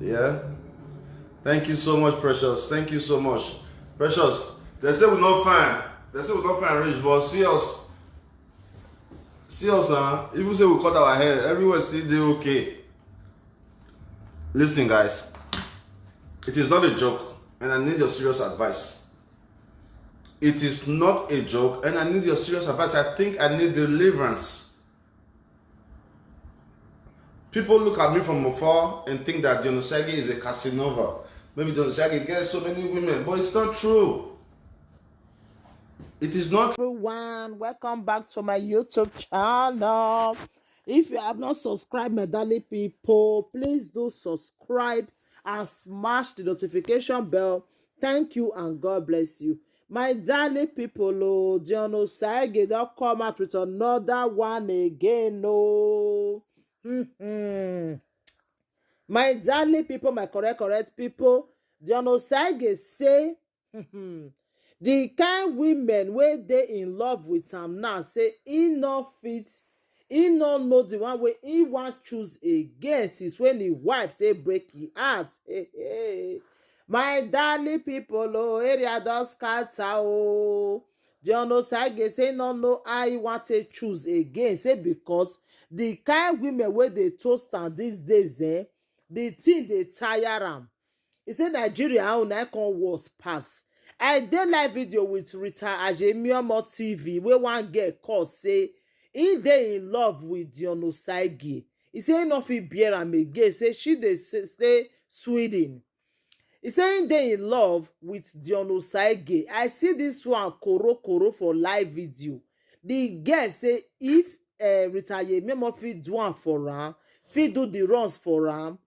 Yeah. Thank you so much, Precious. Thank you so much. Precious, they say we're not fine. They say we're not fine rich, but see us. See us now. Even say we cut our hair, everywhere see they okay. Listen, guys. It is not a joke, and I need your serious advice. It is not a joke, and I need your serious advice. I think I need deliverance. People look at me from afar and think that Dion Osagie is a Casanova. Maybe Dion Osagie gets so many women, but it's not true. It is not true. Everyone, welcome back to my YouTube channel. If you have not subscribed, my darling people, please do subscribe and smash the notification bell. Thank you and God bless you. My darling people, Dion Osagie don't come out with another one again. My darling people, my correct people, Dion Osagie say the kind women wey dey in love with am now say e no fit, e no know the one wey e wan choose again since when im wife take break im heart. My darling people, area don scatter. Dion Osagie say e no know how e wan take choose again, say because the kind women wey dey toast am these days, the thing dey tire am. E say Nigeria own na come worse pass. I dey live video with Rita Ajemiomo TV wey one girl call say e dey in love with Dion Osagie. E say e no fit bear am again, say she dey stay Sweden. E say e dey in love with Dion Osagie. I see this one koro for live video. The girl say if Rita Ajemiomo fit do am for am, fit do the runs for am,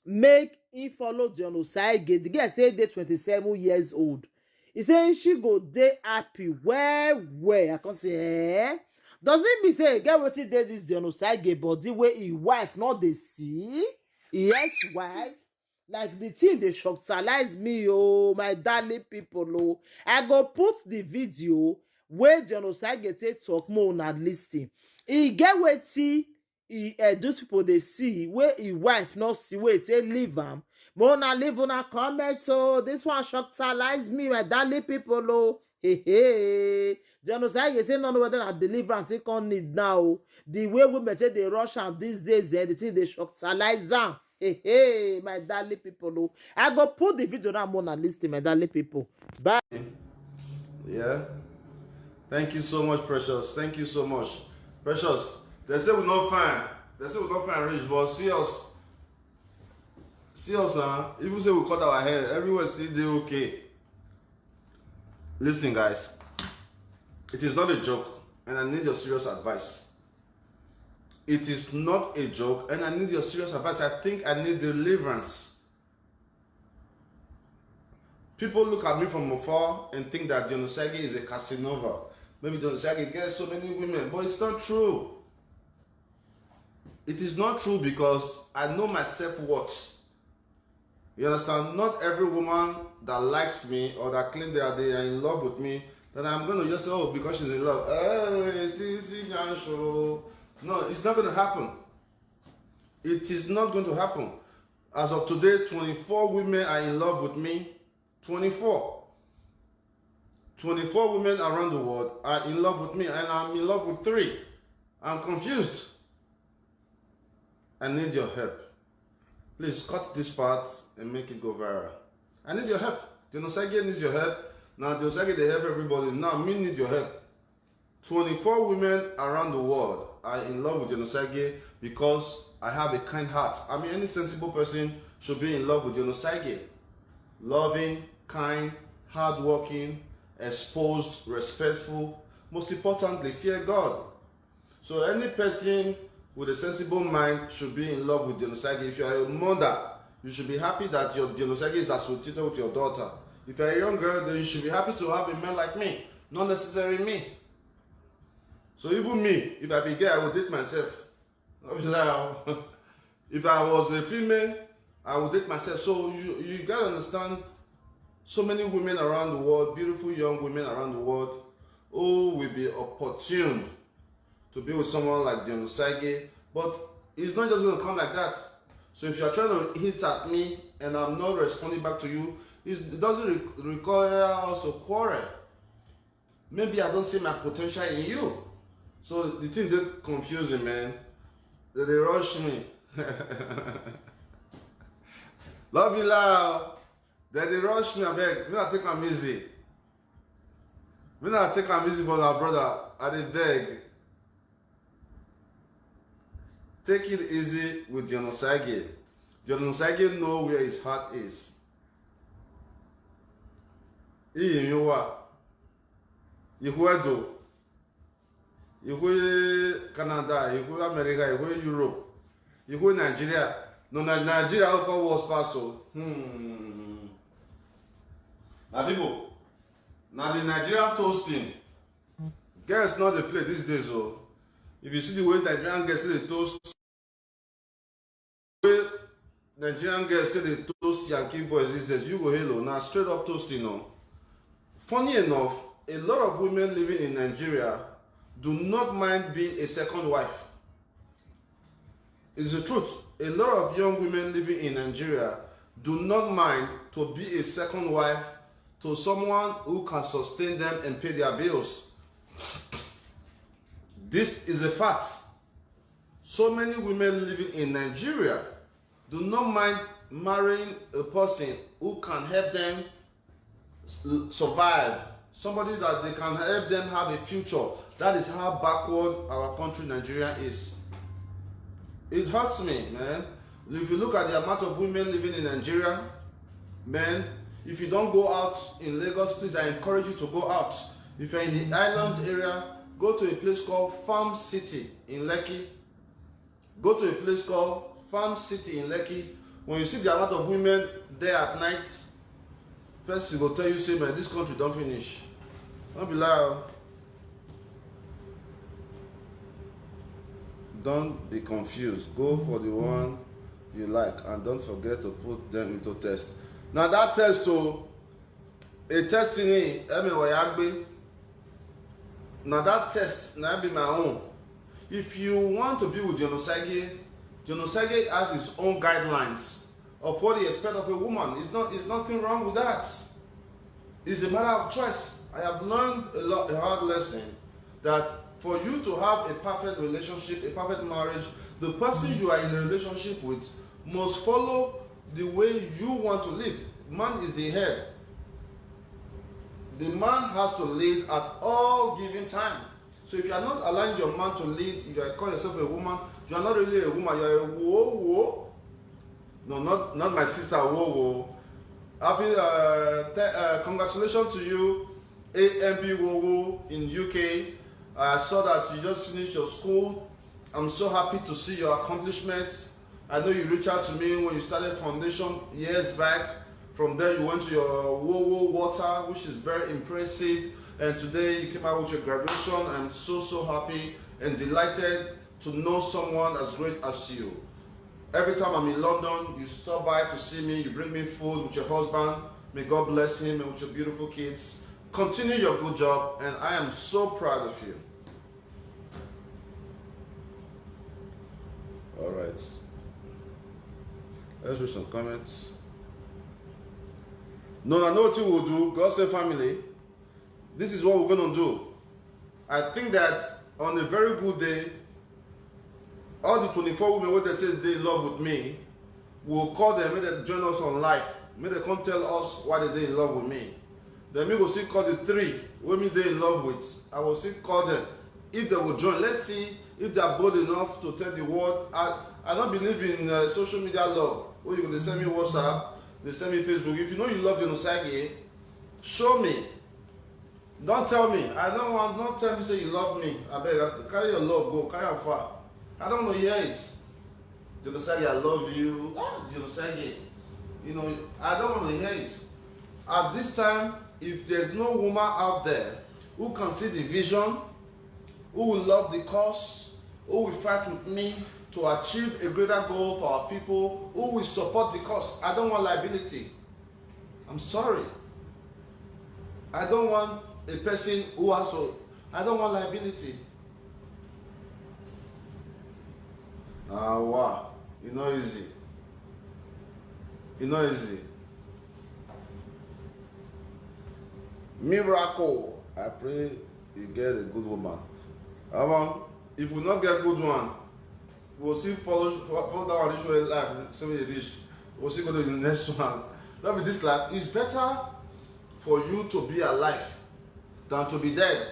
make e follow Dion Osagie. The girl say e dey 27 years old. He say she go dey happy well. I can say does it mean say get wetin dey this Dion Osagie body wey him wife no dey see? Yes, wife. Like the thing dey shocktalize me, my darling people. I go put the video wey Dion Osagie take talk more una lis ten. E get wetin those people dey see wey him wife no see, wey take leave am. But una leave una comment. This one shocktalize me, my darling people. Dion Osagie say no know whether na deliverance he come need now. The way women take dey rush am these days, the thing dey shocktalize am. My darling people. I go put the video now more lis ten, my darling people. Bye. Yeah. Thank you so much, Precious. Thank you so much. Precious, they say we're not fine. They say we're not fine rich, but see us. See us now. Even say we cut our hair, everywhere see they okay. Listen, guys. It is not a joke, and I need your serious advice. It is not a joke, and I need your serious advice. I think I need deliverance. People look at me from afar and think that Dion Osagie is a Casanova. Maybe Dion Osagie gets so many women, but it's not true. It is not true because I know my self-worth. You understand? Not every woman that likes me or that claims that they are in love with me, that I'm going to just say, oh, because she's in love. No, it's not going to happen. It is not going to happen. As of today, 24 women are in love with me. 24 women around the world are in love with me, and I'm in love with 3. I'm confused. I need your help. Please cut this part and make it go viral. I need your help. Dion Osagie needs your help. Now Dion Osagie they help everybody. Now me need your help. 24 women around the world are in love with Dion Osagie because I have a kind heart. I mean, any sensible person should be in love with Dion Osagie. Loving, kind, hardworking, exposed, respectful. Most importantly, fear God. So any person with a sensible mind should be in love with Dion Osagie. If you are a mother, you should be happy that your Dion Osagie is associated with your daughter. If you are a young girl, then you should be happy to have a man like me, not necessarily me. So even me, if I be gay, I would date myself. If I was a female, I would date myself. So you gotta understand, so many women around the world, beautiful young women around the world, who will be opportuned to be with someone like Dion Osagie, but it's not just going to come like that. So if you're trying to hit at me and I'm not responding back to you, it doesn't require us to quarrel. Maybe I don't see my potential in you. So the thing that confusing, man. They rush me. Love you loud. They rush me, I beg. Me not take them easy. Me not take them easy for my brother. I dey beg. Take it easy with Dion Osagie. Dion Osagie know where his heart is. Iyiwa. Ihuedo. Ihu Canada. Ihu America. Ihu Europe. Ihu Nigeria. No, Nigeria also was passed. Now people, now the Nigerian toasting. Girls not the play these days. Oh, if you see the way Nigerian girls say they toast, the way Nigerian girls say they toast Yankee boys these days, you go hello. Now straight up toasting. No. Funny enough, a lot of women living in Nigeria do not mind being a second wife. It's the truth. A lot of young women living in Nigeria do not mind to be a second wife to someone who can sustain them and pay their bills. This is a fact. So many women living in Nigeria do not mind marrying a person who can help them survive, somebody that they can help them have a future. That is how backward our country, Nigeria, is. It hurts me, man. If you look at the amount of women living in Nigeria, man, if you don't go out in Lagos, please, I encourage you to go out. If you're in the island area, go to a place called Farm City in Lekki. Go to a place called Farm City in Lekki. When you see the amount of women there at night, first you go tell you, say, man, this country don't finish. Don't be loud. Don't be confused. Go for the one you like and don't forget to put them into test. Now that test, so a test in it, now that test now be my own. If you want to be with Dion Osagie has his own guidelines of what he expects of a woman. It's nothing wrong with that. It's a matter of choice. I have learned a hard lesson that for you to have a perfect relationship, a perfect marriage, the person you are in a relationship with must follow the way you want to live. Man is the head. The man has to lead at all given time. So if you are not allowing your man to lead, you are calling yourself a woman, you are not really a woman, you are a whoa. No, not my sister, whoa. Happy, congratulations to you, AMB Wowo in UK. I saw that you just finished your school. I'm so happy to see your accomplishments. I know you reached out to me when you started foundation years back. From there, you went to your Wowo water, which is very impressive. And today, you came out with your graduation. I'm so happy and delighted to know someone as great as you. Every time I'm in London, you stop by to see me. You bring me food with your husband. May God bless him and with your beautiful kids. Continue your good job, and I am so proud of you. All right. Let's read some comments. No, I know what you will do. God save family. This is what we're going to do. I think that on a very good day, all the 24 women where they say they in love with me, we'll call them, may they join us on live. May they come tell us why they in love with me. Then we will still call the 3 women they in love with. I will still call them. If they will join, let's see if they are bold enough to tell the world. I don't believe in social media love. Or you can send me WhatsApp, they send me Facebook. If you know you love Dion Osagie, show me. Don't tell me. Don't tell me say you love me. I beg, carry your love, go, carry it far. I don't want to hear it. Dion Osagie, I love you. Dion Osagie. You know, I don't want to hear it. At this time, if there's no woman out there who can see the vision, who will love the cause, who will fight with me to achieve a greater goal for our people, who will support the cause, I don't want liability. I'm sorry. I don't want a person who has to, I don't want liability. Wow, you know, easy. It's not easy. Miracle. I pray you get a good woman. If we not get good one, we'll see fall down this way life. So many rich. We'll see go to the next one. That be this life. It's better for you to be alive than to be dead.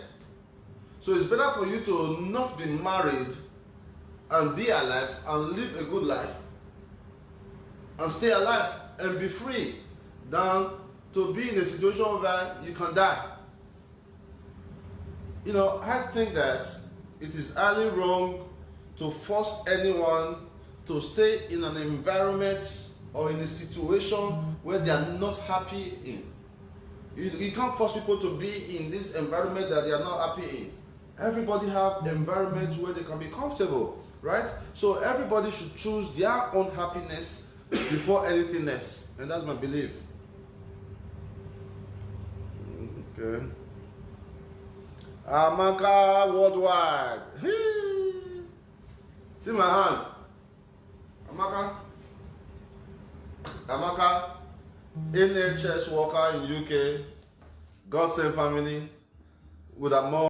So it's better for you to not be married and be alive and live a good life and stay alive and be free than to be in a situation where you can die. You know, I think that it is highly wrong to force anyone to stay in an environment or in a situation where they are not happy in. You can't force people to be in this environment that they are not happy in. Everybody have environments where they can be comfortable, right? So everybody should choose their own happiness before anything else. And that's my belief. Okay. Amaka worldwide. See my hand. Amaka, NHS worker in UK, God save family with a more